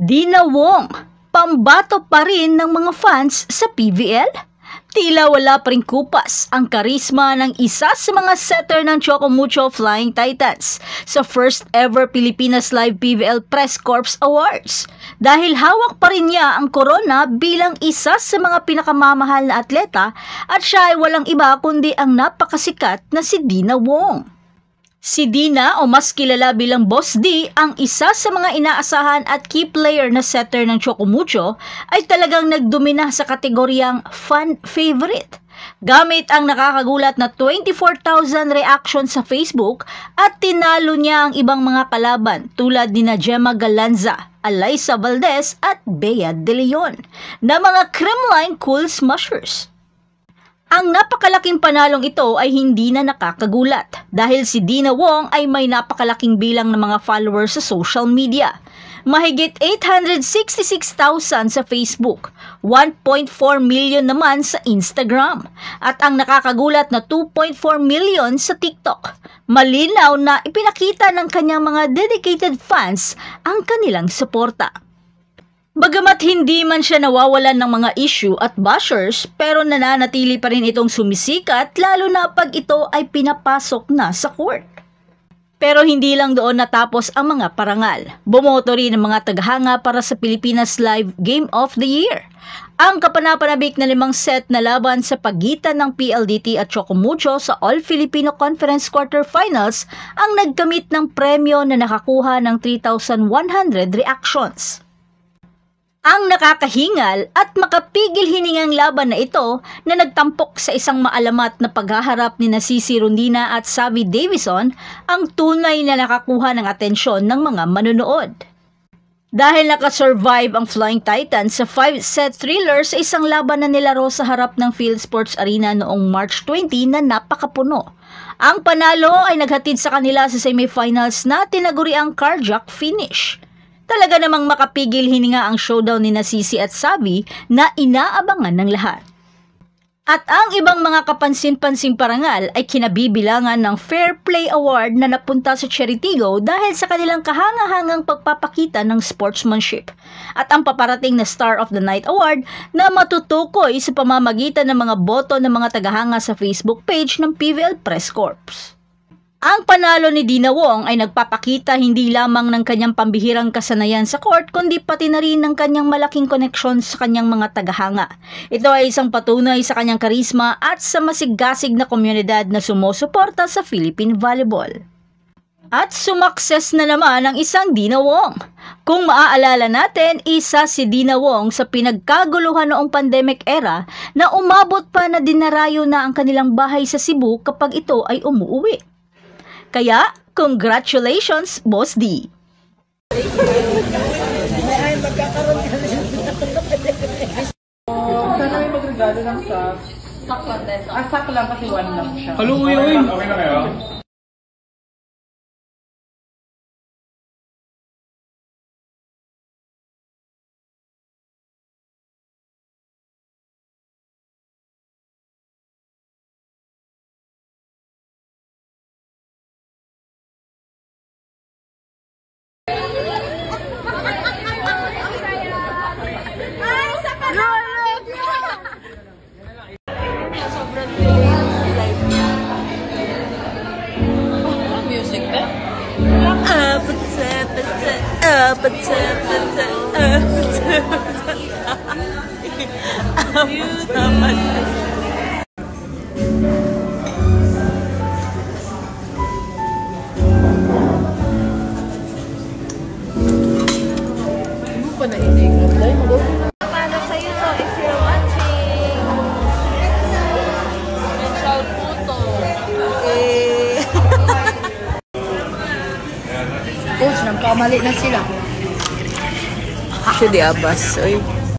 Dina Wong, pambato pa rin ng mga fans sa PVL? Tila wala pa rin kupas ang karisma ng isa sa mga setter ng Choco Mucho Flying Titans sa first ever Pilipinas Live PVL Press Corps Awards dahil hawak pa rin niya ang corona bilang isa sa mga pinakamamahal na atleta at siya ay walang iba kundi ang napakasikat na si Dina Wong. Si Dina o mas kilala bilang Boss D, ang isa sa mga inaasahan at key player na setter ng Choco Mucho ay talagang nagdomina sa kategoryang fan favorite. Gamit ang nakakagulat na 24,000 reactions sa Facebook at tinalo niya ang ibang mga kalaban tulad ni Gemma Galanza, Alyssa Valdez at Bea De Leon na mga Kremlin Cool Smashers. Ang napakalaking panalong ito ay hindi na nakakagulat dahil si Dina Wong ay may napakalaking bilang ng mga followers sa social media. Mahigit 866,000 sa Facebook, 1.4 million naman sa Instagram, at ang nakakagulat na 2.4 million sa TikTok. Malinaw na ipinakita ng kanyang mga dedicated fans ang kanilang suporta. Bagamat hindi man siya nawawalan ng mga issue at bashers, pero nananatili pa rin itong sumisikat lalo na pag ito ay pinapasok na sa court. Pero hindi lang doon natapos ang mga parangal. Bumoto rin ang mga tagahanga para sa Pilipinas Live Game of the Year. Ang kapanapanabik na 5 set na laban sa pagitan ng PLDT at Choco Mucho sa All-Filipino Conference Quarterfinals ang nagkamit ng premyo na nakakuha ng 3,100 reactions. Ang nakakahingal at makapigil hiningang laban na ito na nagtampok sa isang maalamat na paghaharap ni Sisi Rondina at Savi Davison ang tunay na nakakuha ng atensyon ng mga manunood. Dahil nakasurvive ang Flying Titans sa 5-set thriller sa isang laban na nilaro sa harap ng Field Sports Arena noong March 20 na napakapuno. Ang panalo ay naghatid sa kanila sa semifinals na tinaguriang cardiac finish. Talaga namang makapigil hininga ang showdown ni Sisi at Savi na inaabangan ng lahat. At ang ibang mga kapansin-pansing parangal ay kinabibilangan ng Fair Play Award na napunta sa Cheritigo dahil sa kanilang kahanga-hangang pagpapakita ng sportsmanship. At ang paparating na Star of the Night Award na matutukoy sa pamamagitan ng mga boto ng mga tagahanga sa Facebook page ng PVL Press Corps. Ang panalo ni Dina Wong ay nagpapakita hindi lamang ng kanyang pambihirang kasanayan sa court kundi pati na rin ng kanyang malaking koneksyon sa kanyang mga tagahanga. Ito ay isang patunay sa kanyang karisma at sa masigasig na komunidad na sumusuporta sa Philippine Volleyball. At sumakses na naman ang isang Dina Wong. Kung maaalala natin, isa si Dina Wong sa pinagkaguluhan noong pandemic era na umabot pa na dinarayo na ang kanilang bahay sa Cebu kapag ito ay umuwi. Kaya, congratulations, Boss D! Sana may magregalo ng sak. Sak lang din. Sak lang kasi 1 lang siya. Kaluwi yun! Okay na kayo? Music ba? Paano sa'yo to if you're watching? Mental puto. Coach, nagkamali na sila. Siya di abas. Oy.